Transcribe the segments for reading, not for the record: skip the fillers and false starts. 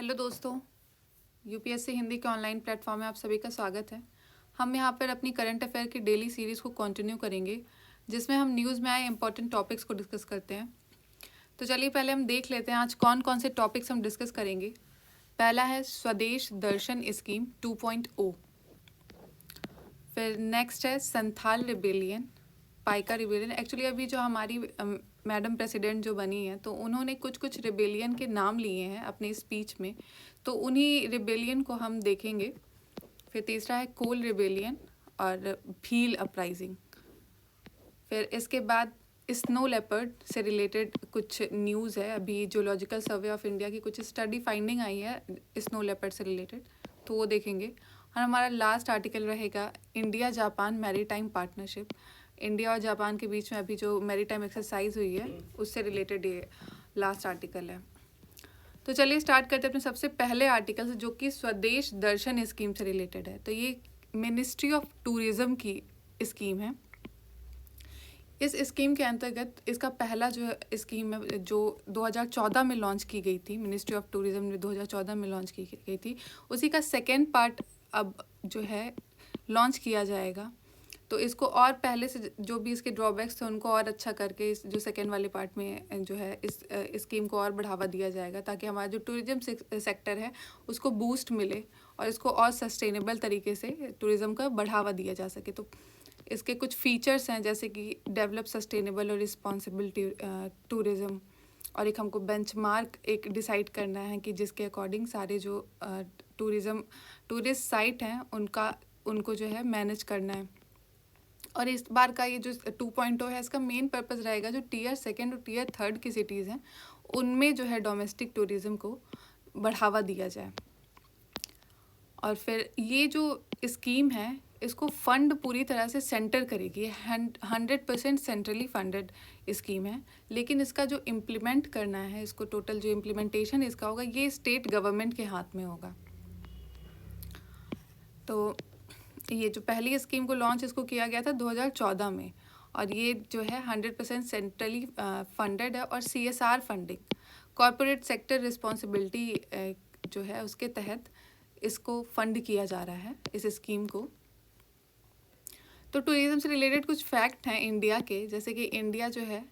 Hello दोस्तों, UPSC Hindi के online platform में आप सभी का स्वागत है। हम यहाँ पर अपनी करंट अफेयर की डेली सीरीज़ को कंटिन्यू करेंगे, जिसमें हम न्यूज़ में आए इंपॉर्टेंट टॉपिक्स को डिस्कस करते हैं। तो चलिए पहले हम देख लेते हैं आज कौन कौन से टॉपिक्स हम डिस्कस करेंगे। पहला है स्वदेश दर्शन स्कीम 2.0। फिर नेक्स्ट है Santhal rebellion, Paika rebellion. Actually अभी जो हमारी मैडम प्रेसिडेंट जो बनी है, तो उन्होंने कुछ कुछ रिबेलियन के नाम लिए हैं अपने स्पीच में, तो उन्हीं रिबेलियन को हम देखेंगे। फिर तीसरा है कोल रिबेलियन और भील अपराइजिंग। फिर इसके बाद स्नो लेपर्ड से रिलेटेड कुछ न्यूज़ है। अभी जूलॉजिकल सर्वे ऑफ इंडिया की कुछ स्टडी फाइंडिंग आई है स्नो लेपर्ड से रिलेटेड, तो वो देखेंगे। और हमारा लास्ट आर्टिकल रहेगा India Japan maritime partnership. India और जापान के बीच में अभी जो मैरीटाइम एक्सरसाइज हुई है उससे रिलेटेड ये लास्ट आर्टिकल है। तो चलिए स्टार्ट करते हैं अपने सबसे पहले आर्टिकल से, जो कि स्वदेश दर्शन स्कीम से रिलेटेड है। तो ये मिनिस्ट्री ऑफ टूरिज्म की स्कीम है। इस स्कीम के अंतर्गत इसका पहला जो स्कीम है जो 2014 में लॉन्च की गई थी, मिनिस्ट्री ऑफ टूरिज्म ने 2014 में लॉन्च की गई थी, उसी का सेकेंड पार्ट अब जो है लॉन्च किया जाएगा। तो इसको और पहले से जो भी इसके ड्रॉबैक्स थे उनको और अच्छा करके इस जो सेकेंड वाले पार्ट में जो है इस स्कीम को और बढ़ावा दिया जाएगा, ताकि हमारा जो टूरिज्म सेक्टर है उसको बूस्ट मिले और इसको और सस्टेनेबल तरीके से टूरिज्म का बढ़ावा दिया जा सके। तो इसके कुछ फीचर्स हैं, जैसे कि डेवलप सस्टेनेबल और रिस्पॉन्सिबल टूरिज्म, और एक हमको बेंचमार्क एक डिसाइड करना है कि जिसके अकॉर्डिंग सारे जो टूरिस्ट साइट हैं उनको जो है मैनेज करना है। और इस बार का ये जो 2.0 है, इसका मेन पर्पस रहेगा जो टियर सेकेंड और टियर थर्ड की सिटीज़ हैं उनमें जो है डोमेस्टिक टूरिज़्म को बढ़ावा दिया जाए। और फिर ये जो स्कीम है इसको फंड पूरी तरह से सेंटर करेगी। 100% सेंट्रली फंडेड स्कीम है, लेकिन इसका जो इम्प्लीमेंट करना है, इसको टोटल जो इम्प्लीमेंटेशन इसका होगा ये स्टेट गवर्नमेंट के हाथ में होगा। तो ये जो पहली स्कीम को लॉन्च इसको किया गया था 2014 में, और ये जो है 100% सेंट्रली फंडेड है और CSR funding, corporate sector responsibility जो है उसके तहत इसको फंड किया जा रहा है इस स्कीम को। तो टूरिज्म से रिलेटेड कुछ फैक्ट हैं इंडिया के, जैसे कि इंडिया जो है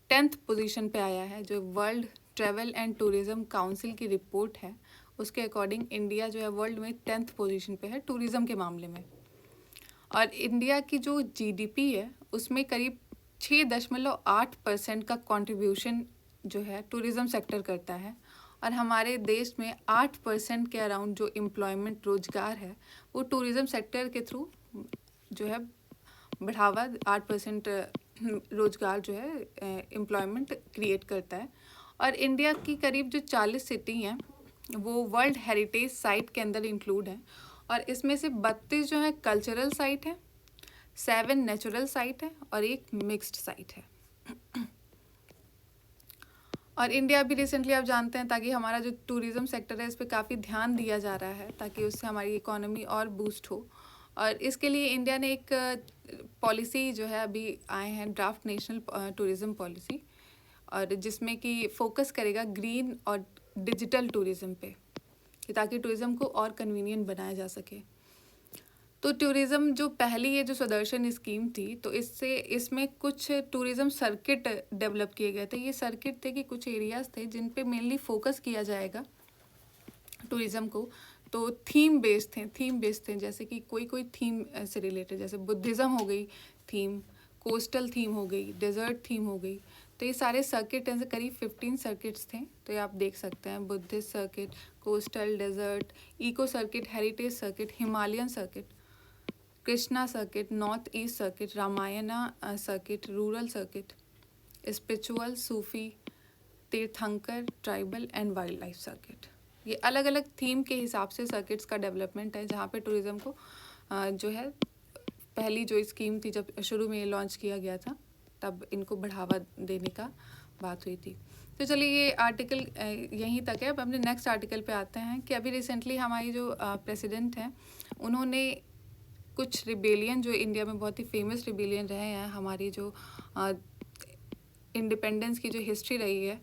10th पोजीशन पे आया है। जो world travel and tourism council की रिपोर्ट है उसके अकॉर्डिंग इंडिया जो है वर्ल्ड में 10th पोजीशन पे है टूरिज्म के मामले में। और इंडिया की जो GDP है उसमें करीब 6.8% का कंट्रीब्यूशन जो है टूरिज्म सेक्टर करता है। और हमारे देश में 8% के अराउंड जो एम्प्लॉयमेंट रोजगार है वो टूरिज्म सेक्टर के थ्रू जो है बढ़ावा 8% रोजगार जो है एम्प्लॉयमेंट क्रिएट करता है। और इंडिया की करीब जो 40 सिटी हैं वो वर्ल्ड हेरिटेज साइट के अंदर इंक्लूड हैं, और इसमें से 32 जो है कल्चरल साइट है, 7 नेचुरल साइट है और एक मिक्स्ड साइट है। और इंडिया भी रिसेंटली आप जानते हैं, ताकि हमारा जो टूरिज्म सेक्टर है इस पर काफ़ी ध्यान दिया जा रहा है ताकि उससे हमारी इकोनॉमी और बूस्ट हो। और इसके लिए इंडिया ने एक पॉलिसी जो है अभी आए हैं ड्राफ्ट नेशनल टूरिज्म पॉलिसी, और जिसमें कि फोकस करेगा ग्रीन और डिजिटल टूरिज्म पे, ताकि टूरिज्म को और कन्वीनियंट बनाया जा सके। तो टूरिज़्म जो पहली ये जो स्वदर्शन स्कीम थी, तो इसमें कुछ टूरिज़्म सर्किट डेवलप किए गए थे। ये सर्किट थे कि कुछ एरियाज़ थे जिन पे मेनली फोकस किया जाएगा टूरिज़्म को। तो थीम बेस्ड थे, जैसे कि कोई थीम से रिलेटेड, जैसे बुद्धिज़्म हो गई थीम, कोस्टल थीम हो गई, डेजर्ट थीम हो गई। तो ये सारे सर्किट ऐसे करीब 15 सर्किट्स थे। तो ये आप देख सकते हैं, Buddhist circuit, coastal, desert, eco circuit, heritage circuit, Himalayan circuit, Krishna circuit, north east circuit, Ramayana circuit, rural circuit, spiritual, सूफी, Tirthankar, tribal and wildlife circuit. ये अलग अलग थीम के हिसाब से सर्किट्स का डेवलपमेंट है, जहाँ पे टूरिज़्म को जो है पहली जो स्कीम थी जब शुरू में लॉन्च किया गया था तब इनको बढ़ावा देने का बात हुई थी। तो चलिए ये आर्टिकल यहीं तक है। अब अपने नेक्स्ट आर्टिकल पे आते हैं कि अभी रिसेंटली हमारी जो प्रेसिडेंट हैं उन्होंने कुछ रिबेलियन जो इंडिया में बहुत ही फेमस रिबेलियन रहे हैं, हमारी जो इंडिपेंडेंस की जो हिस्ट्री रही है,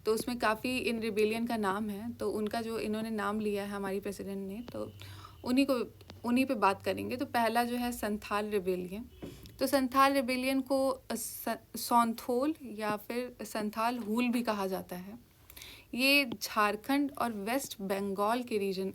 तो उसमें काफ़ी इन रिबेलियन का नाम है, तो उनका जो इन्होंने नाम लिया है हमारी प्रेसिडेंट ने, तो उन्हीं पे बात करेंगे। तो पहला जो है संथाल रिबेलियन। तो संथाल रिबेलियन को सौंथोल या फिर संथाल हूल भी कहा जाता है। ये झारखंड और वेस्ट बंगाल के रीजन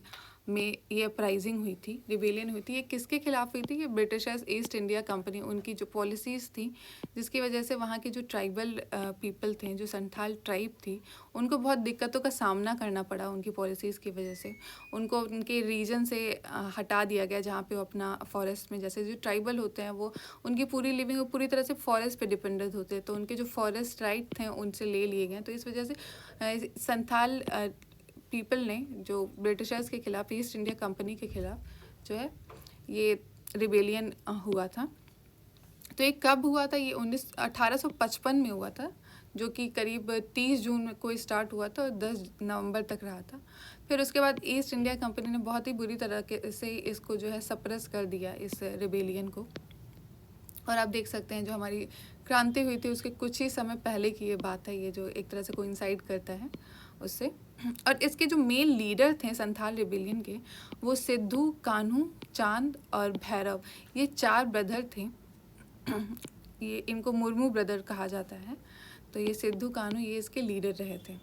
में ये अपराइजिंग हुई थी, रिबेलियन हुई थी। ये किसके खिलाफ हुई थी? ये ब्रिटिशर्स ईस्ट इंडिया कंपनी, उनकी जो पॉलिसीज़ थी, जिसकी वजह से वहाँ के जो ट्राइबल पीपल थे, जो संथाल ट्राइब थी, उनको बहुत दिक्कतों का सामना करना पड़ा उनकी पॉलिसीज़ की वजह से। उनको उनके रीजन से हटा दिया गया जहाँ पे वो अपना फॉरेस्ट में, जैसे जो ट्राइबल होते हैं वो उनकी पूरी लिविंग वो पूरी तरह से फॉरेस्ट पे डिपेंडेंट होते हैं, तो उनके जो फॉरेस्ट राइट थे उनसे ले लिए गए। तो इस वजह से संथाल पीपल ने जो ब्रिटिशर्स के खिलाफ, ईस्ट इंडिया कंपनी के खिलाफ जो है ये रिबेलियन हुआ था। तो ये कब हुआ था? ये 1855 में हुआ था, जो कि करीब 30 जून को स्टार्ट हुआ था और 10 नवंबर तक रहा था। फिर उसके बाद ईस्ट इंडिया कंपनी ने बहुत ही बुरी तरह से इसको जो है सप्रेस कर दिया, इस रिबेलियन को। और आप देख सकते हैं जो हमारी क्रांति हुई थी उसके कुछ ही समय पहले की ये बात है, ये जो एक तरह से कोइंसाइड करता है उससे। और इसके जो मेन लीडर थे संथाल रिबेलियन के, वो सिद्धू, कान्हू, चांद और भैरव, ये 4 ब्रदर थे। ये इनको मुर्मू ब्रदर कहा जाता है। तो ये सिद्धू, कान्हू, ये इसके लीडर रहे थे।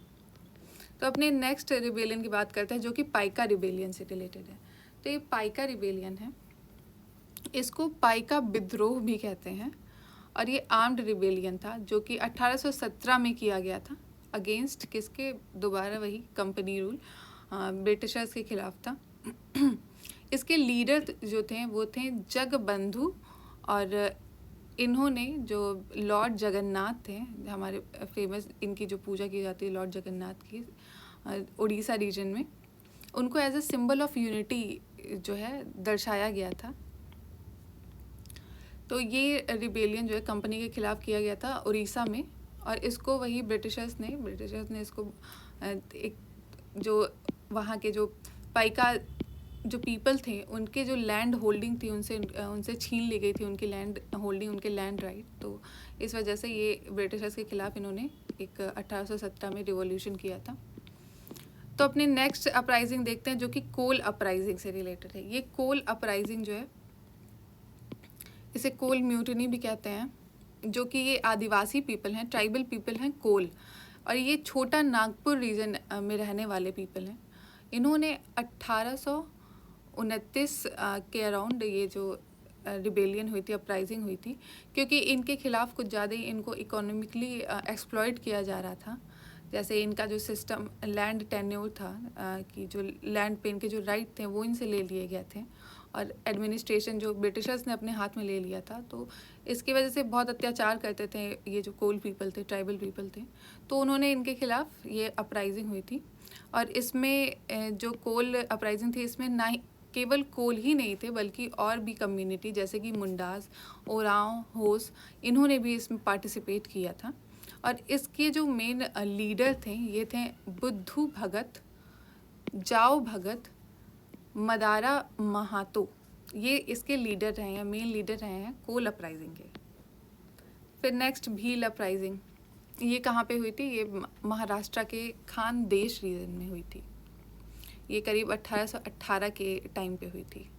तो अपने नेक्स्ट रिबेलियन की बात करते हैं, जो कि पाइका रिबेलियन से रिलेटेड है। तो ये पाइका रिबेलियन है, इसको पाइका विद्रोह भी कहते हैं। और ये आर्म्ड रिबेलियन था, जो कि 1817 में किया गया था, अगेंस्ट किसके? दोबारा वही कंपनी रूल, ब्रिटिशर्स के खिलाफ था। इसके लीडर जो थे वो थे जगबंधु, और इन्होंने जो लॉर्ड जगन्नाथ थे, हमारे फेमस, इनकी जो पूजा की जाती है लॉर्ड जगन्नाथ की उड़ीसा रीजन में, उनको as a symbol of unity जो है दर्शाया गया था। तो ये रिबेलियन जो है कंपनी के खिलाफ किया गया था उड़ीसा में, और इसको वही ब्रिटिशर्स ने इसको एक जो वहाँ के जो पाइका जो पीपल थे उनके जो लैंड होल्डिंग थी उनसे छीन ली गई थी, उनकी लैंड होल्डिंग, उनके लैंड राइट। तो इस वजह से ये ब्रिटिशर्स के खिलाफ इन्होंने एक 1817 में रिवॉल्यूशन किया था। तो अपने नेक्स्ट अपराइजिंग देखते हैं, जो कि कोल अपराइजिंग से रिलेटेड है। ये कोल अपराइजिंग जो है, इसे कोल म्यूटिनी भी कहते हैं, जो कि ये आदिवासी पीपल हैं, ट्राइबल पीपल हैं कोल, और ये छोटा नागपुर रीजन में रहने वाले पीपल हैं। इन्होंने 1829 के अराउंड ये जो रिबेलियन हुई थी, अपराइजिंग हुई थी, क्योंकि इनके खिलाफ कुछ ज़्यादा ही इनको इकोनॉमिकली एक्सप्लॉइट किया जा रहा था। जैसे इनका जो सिस्टम लैंड टेन्योर था, कि जो लैंड पे इनके जो राइट थे वो इनसे ले लिए गए थे, और एडमिनिस्ट्रेशन जो ब्रिटिशर्स ने अपने हाथ में ले लिया था। तो इसकी वजह से बहुत अत्याचार करते थे ये जो कोल पीपल थे, ट्राइबल पीपल थे। तो उन्होंने इनके खिलाफ ये अपराइजिंग हुई थी। और इसमें जो कोल अपराइजिंग थी, इसमें ना ही केवल कोल ही नहीं थे, बल्कि और भी कम्युनिटी जैसे कि मुंडास, ओरांव, होस, इन्होंने भी इसमें पार्टिसिपेट किया था। और इसके जो मेन लीडर थे, ये थे बुद्धू भगत, जाओ भगत, मदारा महातो, ये इसके लीडर रहे हैं, मेन लीडर रहे हैं कोल अपराइजिंग के। फिर नेक्स्ट भील अपराइजिंग, ये कहाँ पे हुई थी? ये महाराष्ट्र के खानदेश रीजन में हुई थी। ये करीब 1818 के टाइम पे हुई थी।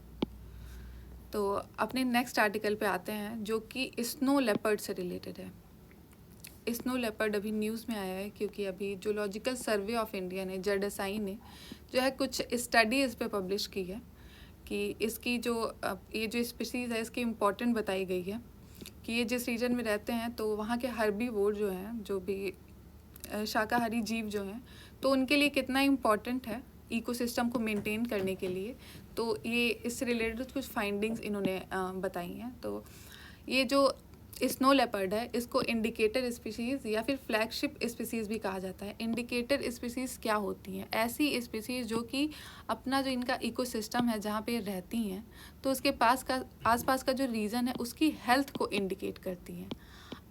तो अपने नेक्स्ट आर्टिकल पे आते हैं, जो कि स्नो लेपर्ड से रिलेटेड है। स्नो लेपर्ड अभी न्यूज़ में आया है, क्योंकि अभी जूलॉजिकल सर्वे ऑफ इंडिया ने, जडसाई ने जो है कुछ स्टडी इस पे पब्लिश की है, कि इसकी जो ये जो स्पीसीज़ है इसकी इम्पोर्टेंट बताई गई है, कि ये जिस रीजन में रहते हैं तो वहाँ के हर्बीवोर जो हैं, जो भी शाकाहारी जीव जो हैं, तो उनके लिए कितना इम्पॉर्टेंट है इकोसिस्टम को मेंटेन करने के लिए। तो ये इससे रिलेटेड कुछ फाइंडिंग्स इन्होंने बताई हैं। तो ये जो स्नो लेपर्ड है, इसको इंडिकेटर स्पीसीज़ या फिर फ्लैगशिप स्पीसीज़ भी कहा जाता है। इंडिकेटर स्पीसीज़ क्या होती हैं? ऐसी स्पीसीज़ जो कि अपना जो इनका इकोसिस्टम है जहाँ पे रहती हैं, तो उसके आसपास का जो रीजन है उसकी हेल्थ को इंडिकेट करती हैं।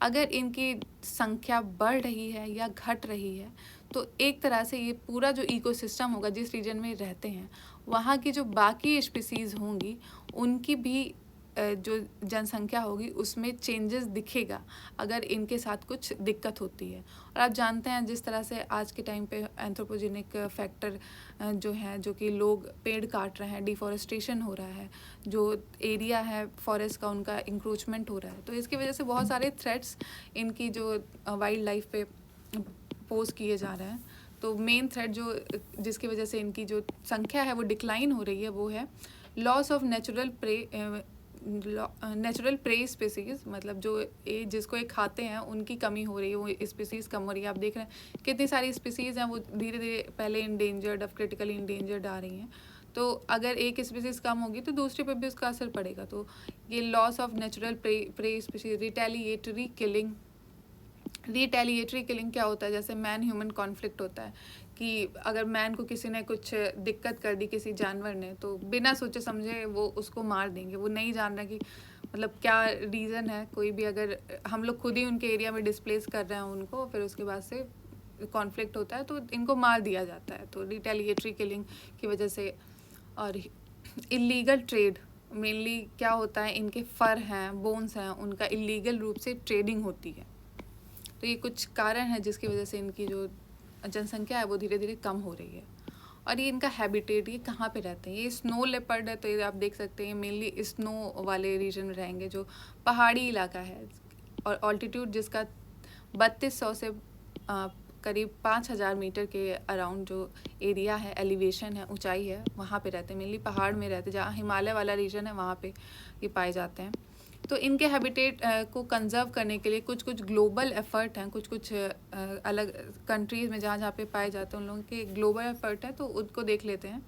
अगर इनकी संख्या बढ़ रही है या घट रही है, तो एक तरह से ये पूरा जो इकोसिस्टम होगा जिस रीजन में रहते हैं, वहाँ की जो बाकी स्पीसीज़ होंगी उनकी भी जो जनसंख्या होगी उसमें चेंजेस दिखेगा अगर इनके साथ कुछ दिक्कत होती है। और आप जानते हैं जिस तरह से आज के टाइम पे एंथ्रोपोजेनिक फैक्टर जो है, जो कि लोग पेड़ काट रहे हैं, डिफॉरेस्टेशन हो रहा है, जो एरिया है फॉरेस्ट का उनका इंक्रोचमेंट हो रहा है, तो इसकी वजह से बहुत सारे थ्रेट्स इनकी जो वाइल्ड लाइफ पे पोज किए जा रहे हैं। तो मेन थ्रेट जो जिसकी वजह से इनकी जो संख्या है वो डिक्लाइन हो रही है वो है loss of natural prey species, मतलब जो जिसको ये खाते हैं उनकी कमी हो रही है, वो स्पीसीज़ कम हो रही है। आप देख रहे हैं कितनी सारी स्पीसीज़ हैं वो धीरे धीरे पहले इंडेंजर्ड, अब क्रिटिकली इंडेंजर्ड आ रही हैं। तो अगर एक स्पीसीज़ कम होगी तो दूसरे पे भी उसका असर पड़ेगा। तो ये loss of natural prey species, retaliatory killing क्या होता है, जैसे मैन ह्यूमन कॉन्फ्लिक्ट होता है कि अगर मैन को किसी ने कुछ दिक्कत कर दी किसी जानवर ने, तो बिना सोचे समझे वो उसको मार देंगे। वो नहीं जान रहा कि मतलब क्या रीज़न है, कोई भी अगर हम लोग खुद ही उनके एरिया में डिस्प्लेस कर रहे हैं उनको, फिर उसके बाद से कॉन्फ्लिक्ट होता है तो इनको मार दिया जाता है। तो रिटेलिएटरी किलिंग की वजह से। और इलीगल ट्रेड, मेनली क्या होता है, इनके फर हैं, बोन्स हैं, उनका इलीगल रूप से ट्रेडिंग होती है। तो ये कुछ कारण है जिसकी वजह से इनकी जो जनसंख्या है वो धीरे धीरे कम हो रही है। और ये इनका हैबिटेट, ये कहाँ पे रहते हैं, ये स्नो लेपर्ड है, तो ये आप देख सकते हैं मेनली स्नो वाले रीजन में रहेंगे, जो पहाड़ी इलाका है और ऑल्टीट्यूड जिसका 3200 से करीब 5000 मीटर के अराउंड जो एरिया है, एलिवेशन है, ऊंचाई है, वहाँ पे रहते हैं। मेनली पहाड़ में रहते हैं, जहाँ हिमालय वाला रीजन है वहाँ पे ये पाए जाते हैं। तो इनके हैबिटेट को कंजर्व करने के लिए कुछ कुछ ग्लोबल एफर्ट हैं, कुछ कुछ अलग कंट्रीज़ में जहाँ जहाँ पे पाए जाते हैं उन लोगों के ग्लोबल एफर्ट है, तो उनको देख लेते हैं।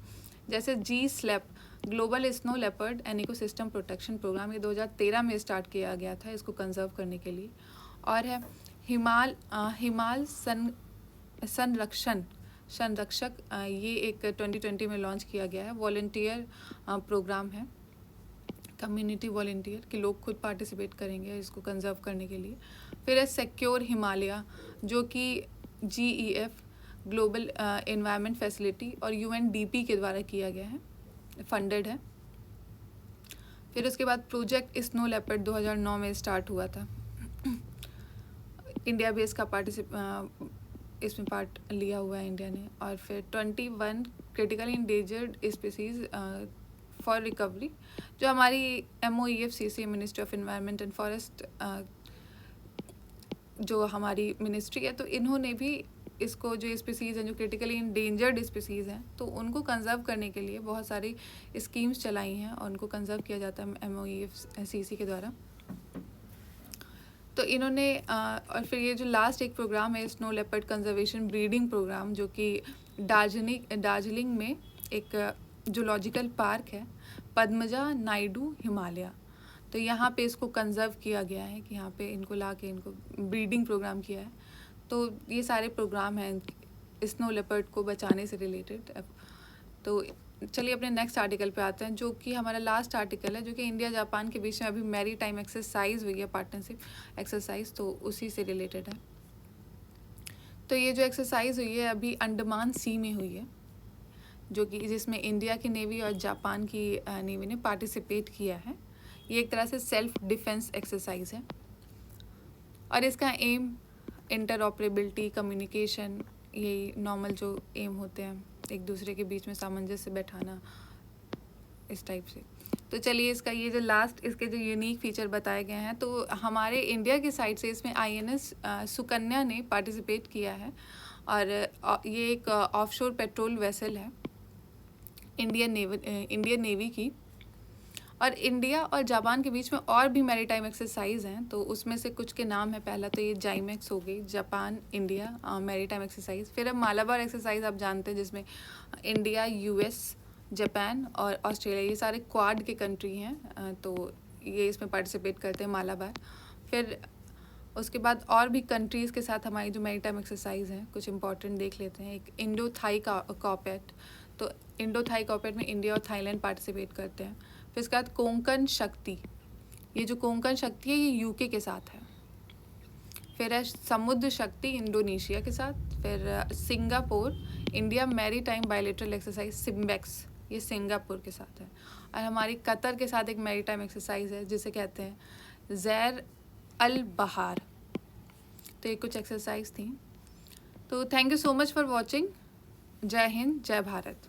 जैसे GSLEP, global snow leopard and ecosystem protection programme, ये 2013 में स्टार्ट किया गया था इसको कंजर्व करने के लिए। और है हिमाल संरक्षक, ये एक 2020 में लॉन्च किया गया है, वॉलंटियर प्रोग्राम है, कम्युनिटी वॉलंटियर कि लोग खुद पार्टिसिपेट करेंगे इसको कंजर्व करने के लिए। फिर है सिक्योर हिमालय, जो कि GEF, ग्लोबल एनवायरनमेंट फैसिलिटी और UNDP के द्वारा किया गया है, फंडेड है। फिर उसके बाद प्रोजेक्ट स्नो लेपर्ड 2009 में स्टार्ट हुआ था, इंडिया बेस का इसमें पार्ट लिया हुआ है इंडिया ने। और फिर 21 critically endangered species for recovery, जो हमारी MOEFCC, ministry of environment and forest, जो हमारी मिनिस्ट्री है, तो इन्होंने भी इसको जो स्पीसीज़ हैं, जो क्रिटिकली इंडेंजर्ड स्पीसीज़ हैं, तो उनको कंजर्व करने के लिए बहुत सारी स्कीम्स चलाई हैं और उनको कंजर्व किया जाता है MOEFCC के द्वारा। तो इन्होंने और फिर ये जो लास्ट एक प्रोग्राम है snow leopard conservation breeding programme, जो कि दार्जिलिंग में एक जूलॉजिकल पार्क है, पद्मजा नायडू हिमालय, तो यहाँ पे इसको कंजर्व किया गया है कि यहाँ पे इनको ला के इनको ब्रीडिंग प्रोग्राम किया है। तो ये सारे प्रोग्राम हैं स्नो लेपर्ड को बचाने से रिलेटेड। तो चलिए अपने नेक्स्ट आर्टिकल पे आते हैं, जो कि हमारा लास्ट आर्टिकल है, जो कि इंडिया जापान के बीच में अभी मैरी टाइम एक्सरसाइज हुई है, पार्टनरशिप एक्सरसाइज, तो उसी से रिलेटेड है। तो ये जो एक्सरसाइज हुई है अभी अंडमान सी में हुई है, जो कि जिसमें इंडिया की नेवी और जापान की नेवी ने पार्टिसिपेट किया है। ये एक तरह से सेल्फ डिफेंस एक्सरसाइज है और इसका एम इंटरऑपरेबिलिटी, कम्युनिकेशन, यही नॉर्मल जो एम होते हैं, एक दूसरे के बीच में सामंजस्य बैठाना, इस टाइप से। तो चलिए इसका ये जो लास्ट इसके जो यूनिक फीचर बताए गए हैं, तो हमारे इंडिया की साइड से इसमें INS सुकन्या ने पार्टिसिपेट किया है और ये एक ऑफशोर पेट्रोल वेसल है इंडियन नेवी की। और इंडिया और जापान के बीच में और भी मैरीटाइम एक्सरसाइज हैं, तो उसमें से कुछ के नाम है। पहला तो ये जाइमेक्स हो गई, जापान इंडिया मैरीटाइम एक्सरसाइज। फिर अब मालाबार एक्सरसाइज आप जानते हैं, जिसमें इंडिया, US, जापान और ऑस्ट्रेलिया, ये सारे क्वाड के कंट्री हैं, तो ये इसमें पार्टिसिपेट करते हैं, मालाबार। फिर उसके बाद और भी कंट्रीज़ के साथ हमारी जो मैरीटाइम एक्सरसाइज हैं कुछ इंपॉर्टेंट देख लेते हैं। एक इंडो थाई कॉर्पेट, तो इंडो थाई कॉर्पेट में इंडिया और थाईलैंड पार्टिसिपेट करते हैं। फिर इसके बाद कोंकण शक्ति, ये जो कोंकण शक्ति है ये UK के साथ है। फिर है समुद्र शक्ति इंडोनेशिया के साथ। फिर Singapore India maritime bilateral exercise SIMBEX, ये सिंगापुर के साथ है। और हमारी कतर के साथ एक मैरीटाइम एक्सरसाइज है जिसे कहते हैं ज़ैर अल बहार। तो ये कुछ एक्सरसाइज थी। तो thank you so much for watching. जय हिंद, जय भारत।